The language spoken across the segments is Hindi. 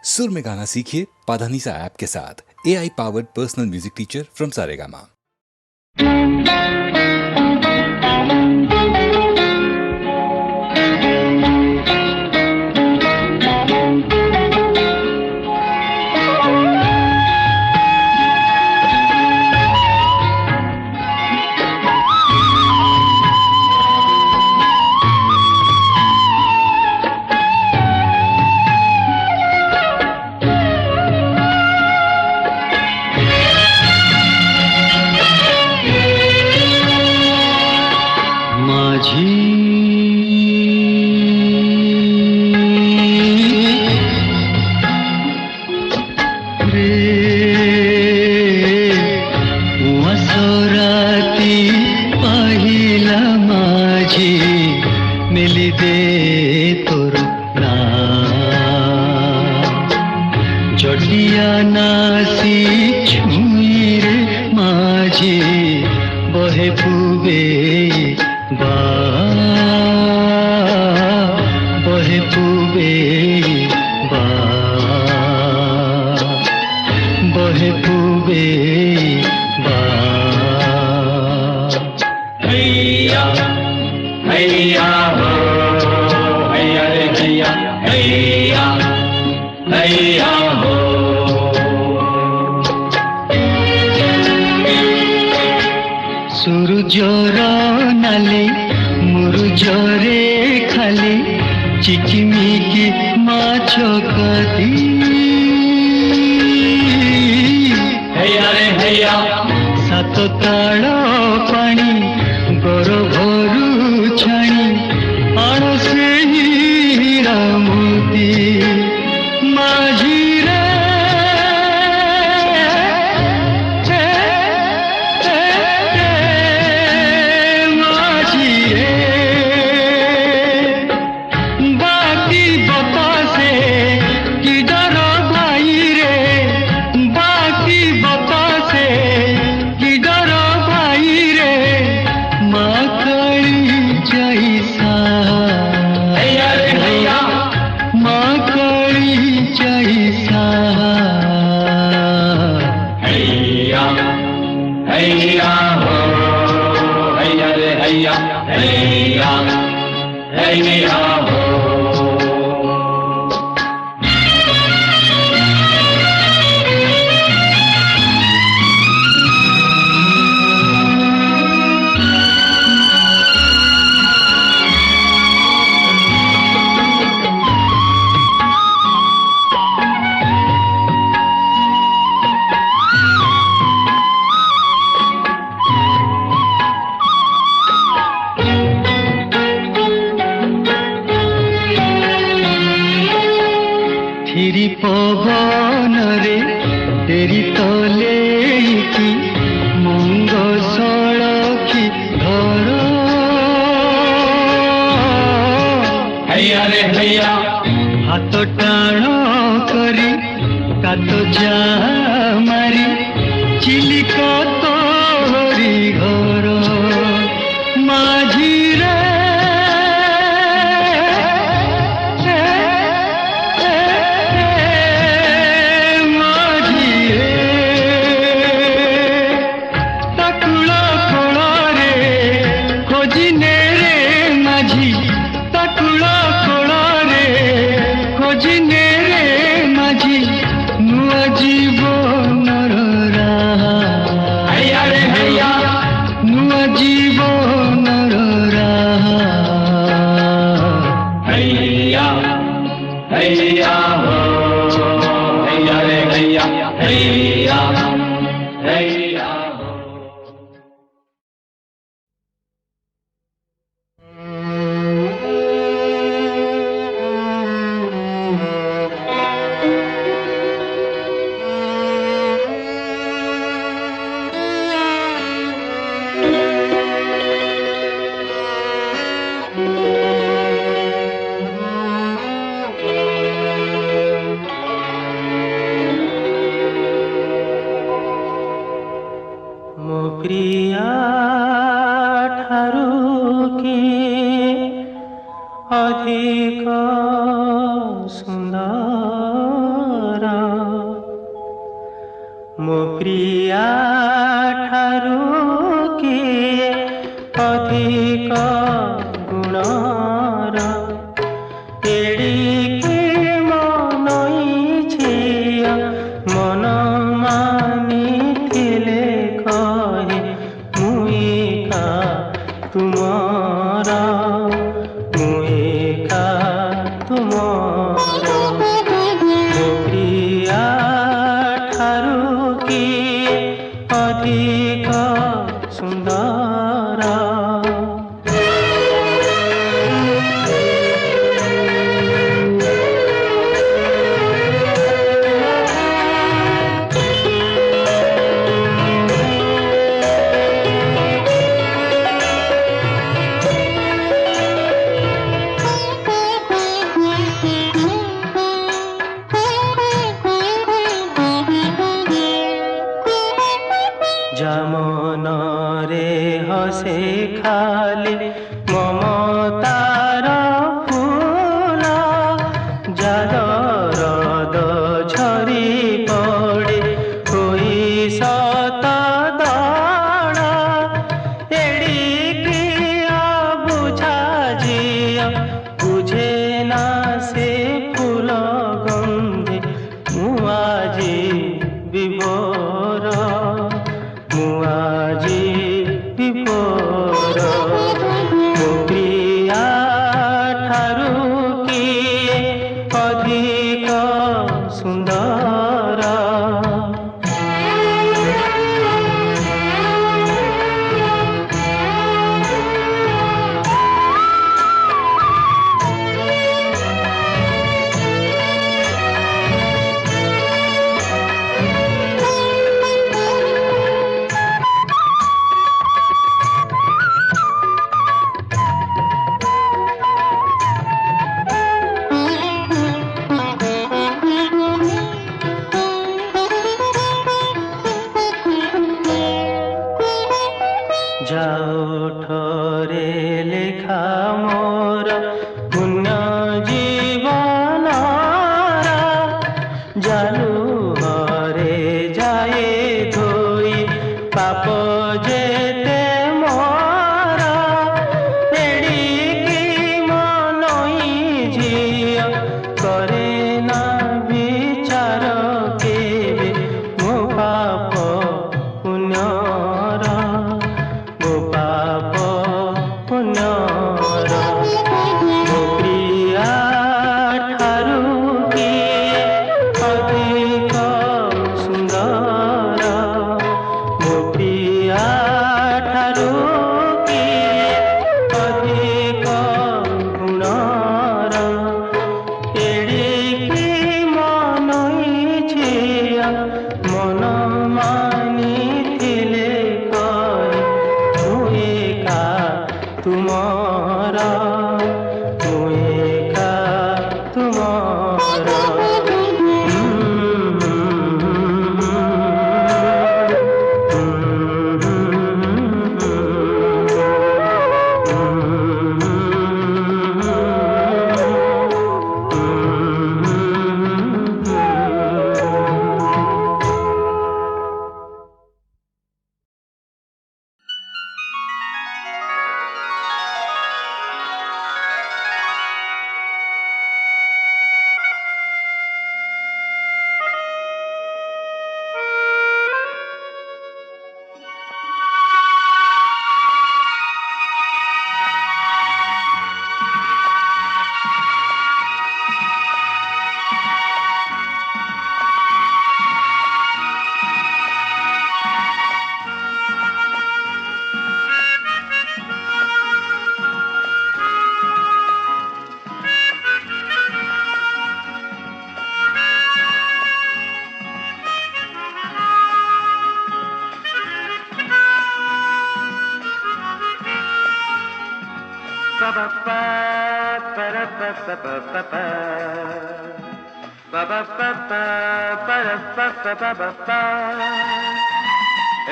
सुर में गाना सीखिए पाधानीसा ऐप के साथ। AI powered personal music teacher from Saregama. सूरजर नाली मुरुजरे खाली चिकिमिकी माछ कदी हैया रे हैया सात ताल पानी गरभरू छाणी आण से हीरा मोती माझी पवन रे तेरी तले की मंग सड़की घर हैया रे हैया हाथ टाण करी कात जा मारी चिलिक तोरी घर माझी प्रिया ठारू के अधिक सुंदर ପ୍ରିୟା ଠାରୁ କିଏ ଅଧିକ ଗୁଣର ଏଡ଼ିକି ମନଇ ଝିଅ ମନ ମାନିଥିଲେ କହେ ମୁଇକା ତୁମର ମୁଇକା ତୁମର ମୋ ପ୍ରିୟା ଠାରୁ କିଏ ଅଧିକ ସୁନ୍ଦର জামনরে হসে খালি মমতার ফুল জাদরদ ঝরি পড়ে হই সত দড় এড়িকি বুঝা জিয়া বুঝে না সে ফুল গন্ধে মুআজি বিভোর মুআজি বিভোর ମୋ ପ୍ରିୟା ଠାରୁ କିଏ ଅଧିକ ସୁନ୍ଦର যাওঠরে লেখা মোর পুণ্য জীবন জালু হরে যায় ধোই পাপ যেতে মোর এড়িকি মনই ঝিଅ করে না বিচার কেবে ମୋ পাপ পুণ্যর ମୋ ପାପ ପୁଣ୍ୟର ମୋ ପ୍ରିୟା ଠାରୁ କିଏ ଅଧିକ ସୁନ୍ଦର ମୋ ପ୍ରିୟା ଠାରୁ କିଏ ଅଧିକ ଗୁଣର ଏଡ଼ିକି ମନଇ ଝିଅ ମନ ମାନିଥିଲେ କହେ ମୁଇକା ତୁମର ମୁଇକା ତୁମର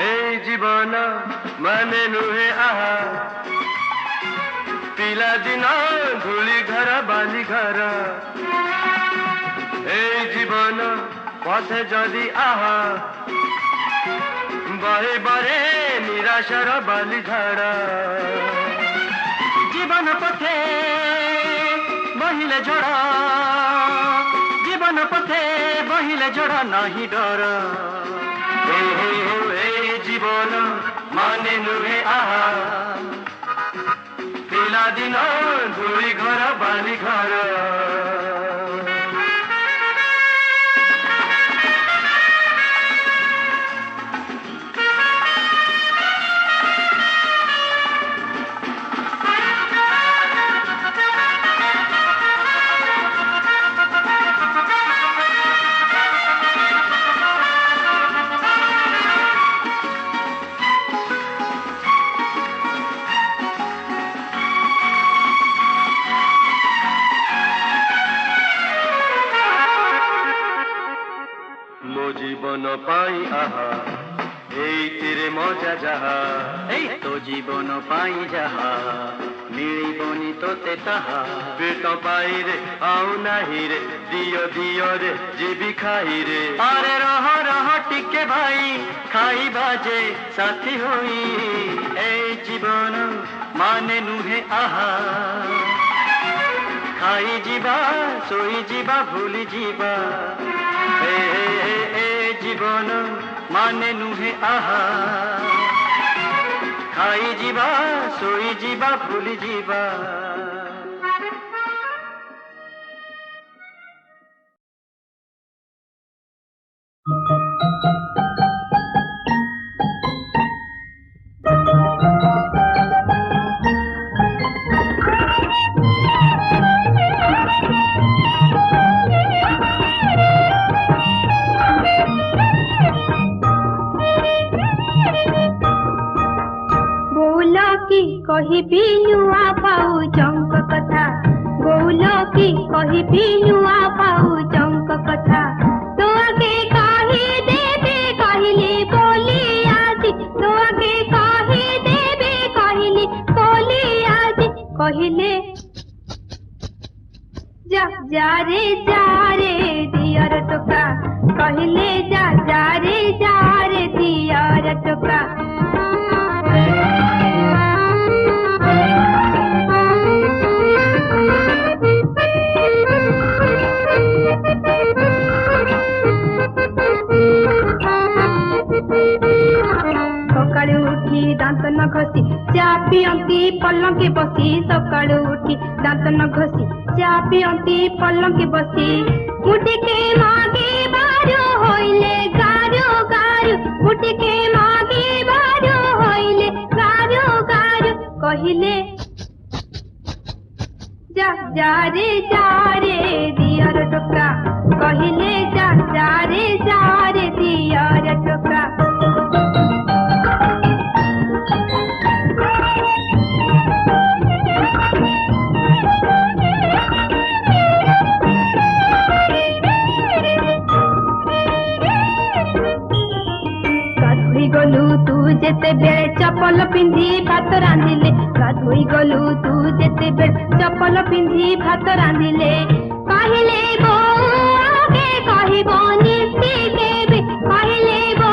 এই জীবন মানে নুহে আহা পিলাদিন ধূলি ঘর বালি ঘর এই জীবন পথে যদি আহা बहे बरे निराशार बालिधारा जीवन पथे बहिले झड़ा जीवन पथे बहिले झड़ा नहीं डर ए जीवन माने नुहे आहा पिला दिन धूली घर बाली घर জীবন পাই আহা এই তীরে মজা যাহা এই তো জীবন পাই যাহা মিলিবনি তোতে তাহা পেট পাই রে আও নাহি রে দিও দিও রে জীবি খাই রে আরে রহ রহ টিকে ভাই খাই বাজে সাথী হই এই জীবন মানে নুহে আহা খাই ଯିବା ଶୋଇ ଯିବା ଭୁଲି ଯିବା ଏ ଜୀବନ ମାନେ ନୁହେଁ ଆହା ଖାଇ ଯିବା ଶୋଇ ଯିବା ଭୁଲି ଯିବା कहिबी नुआ पाउजंक कथा गौल की कहिबी नुआ पाउजंक कथा तो आगे कहि देबे कहली बोली आज तो आगे कहि देबे कहली बोली आज कहले जा जा रे दियर टोका कहले जा रे दियर टोका सकाळु उठी दांत न घसी चा पियंती पलंके बसी सकाळु उठी दांत न घसी चा पियंती पलंके बसी मुटिके मागे बारो होइले गारो गारो मुटिके मागे बारो होइले गारो गारो कहिले जा रे दियर टोका कहिले जा रे दियर टोका गलु तू जेते बेले चपल पिंधी भात रांधिले गाधोई गलु तू जेते बेले चपल पिंधी भात रांधिले कहले बो आगे कहिबो नीति देबे कहले बो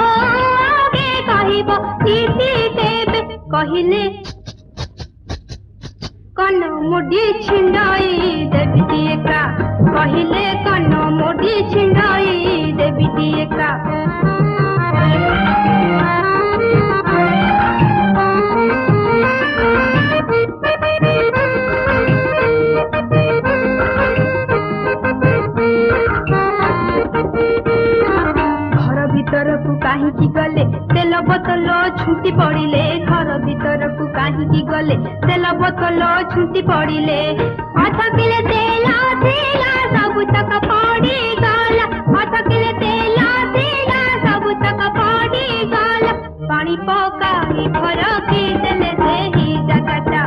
आगे कहिबो नीति देबे कहले कन मुडी छिंडाई देबी दिएका कहले कन मुडी छिंडाई देबी दिएका काहींकी गले तेल बोतल छुंटी पड़िले घर भीतर को काहींकी गले तेल बोतल छुंटी पड़िले अथ किले तेल सब तक पड़ी गला अथ किले तेल सब तक पड़ी गला पानी पकाई घर की देले सेही जगटा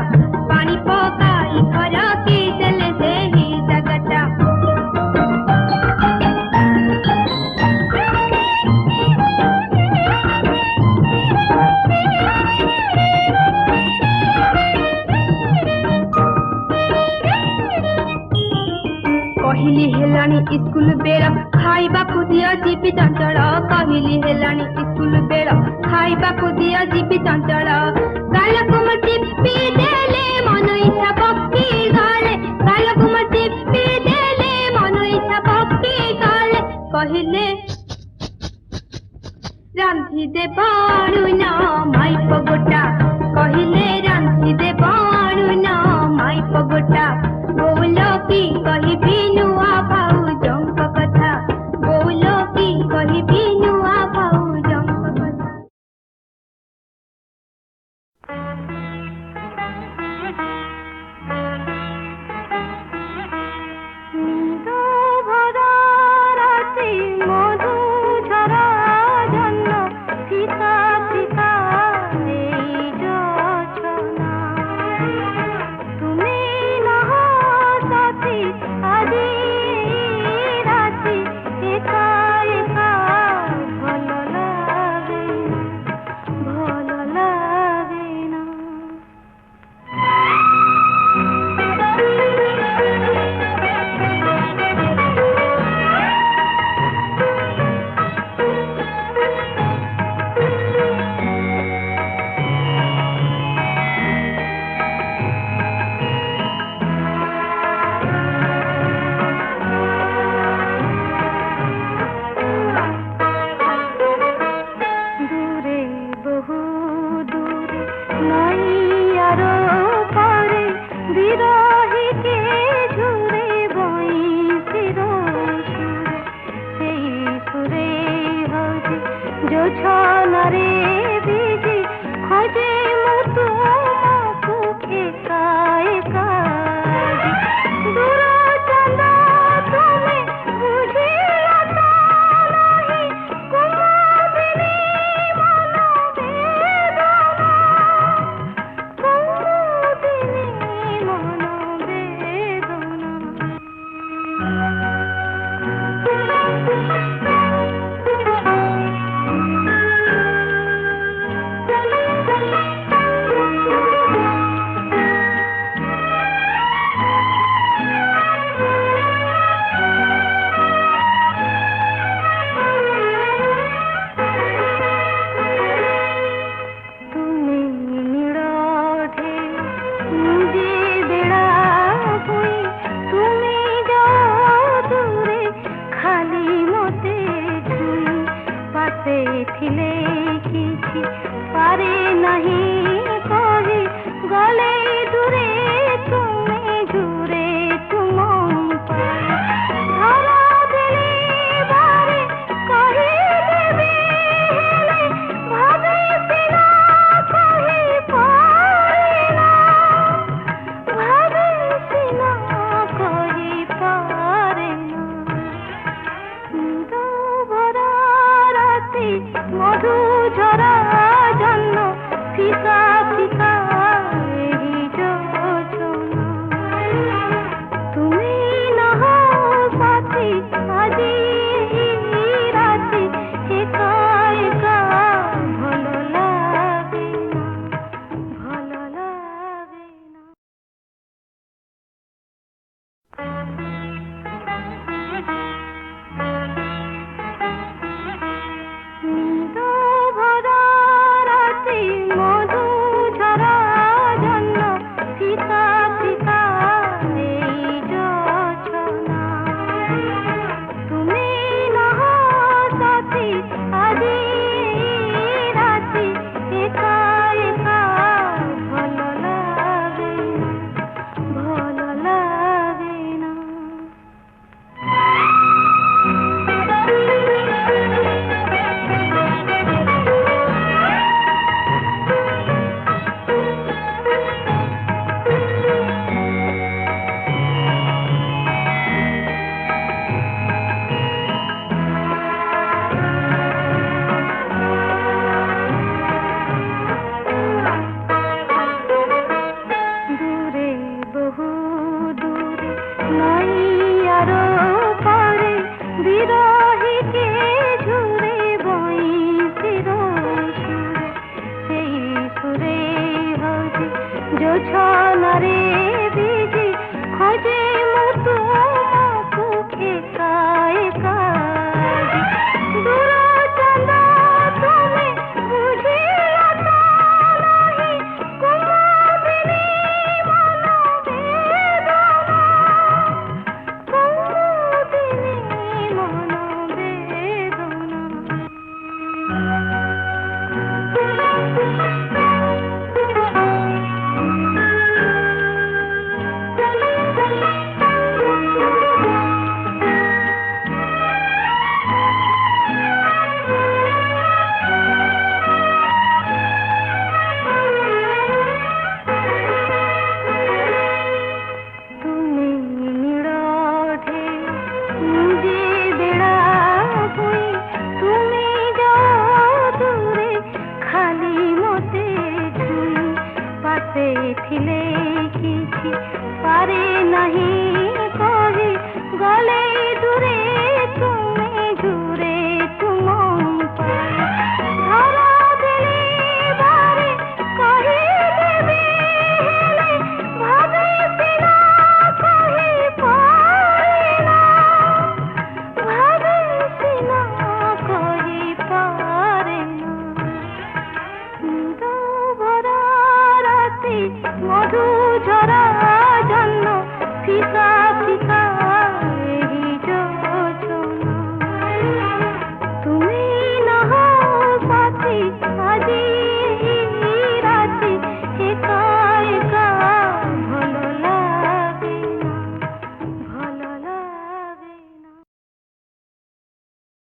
पानी पकाई घर की देले सेही जगटा कहली हेलानी स्कूल बेला खाइबा खुदिया जीपी चंचल कहली हेलानी स्कूल बेला ଖାଇବାକୁ ଦିଅ ଯିବି ଚଞ୍ଚଳ ଗାଲକୁ ମୁଁ ଚିପି ଦେଲେ ମନ ଇଚ୍ଛା ପକ୍ଷୀ ଗଲେ ଗାଲକୁ ମୁଁ ଚିପି ଦେଲେ ମନ ଇଚ୍ଛା ପକ୍ଷୀ ଗଲେ କହିଲେ ରାନ୍ଧି ଦେ ବାଣୁନ ମାଇପ ଗୋଟା କହିଲେ ରାନ୍ଧି ଦେ ବାଣୁନ ମାଇପ ଗୋଟା ବୋଉଲ କି କହିବି ନୂଆ ଭାଉଜଙ୍କ କଥା ବୋଉଲ କି କହିବି ନୂଆ ଭାଉଜଙ୍କ କଥା दूर चंदा तुम्हें मुझे ମଧୁ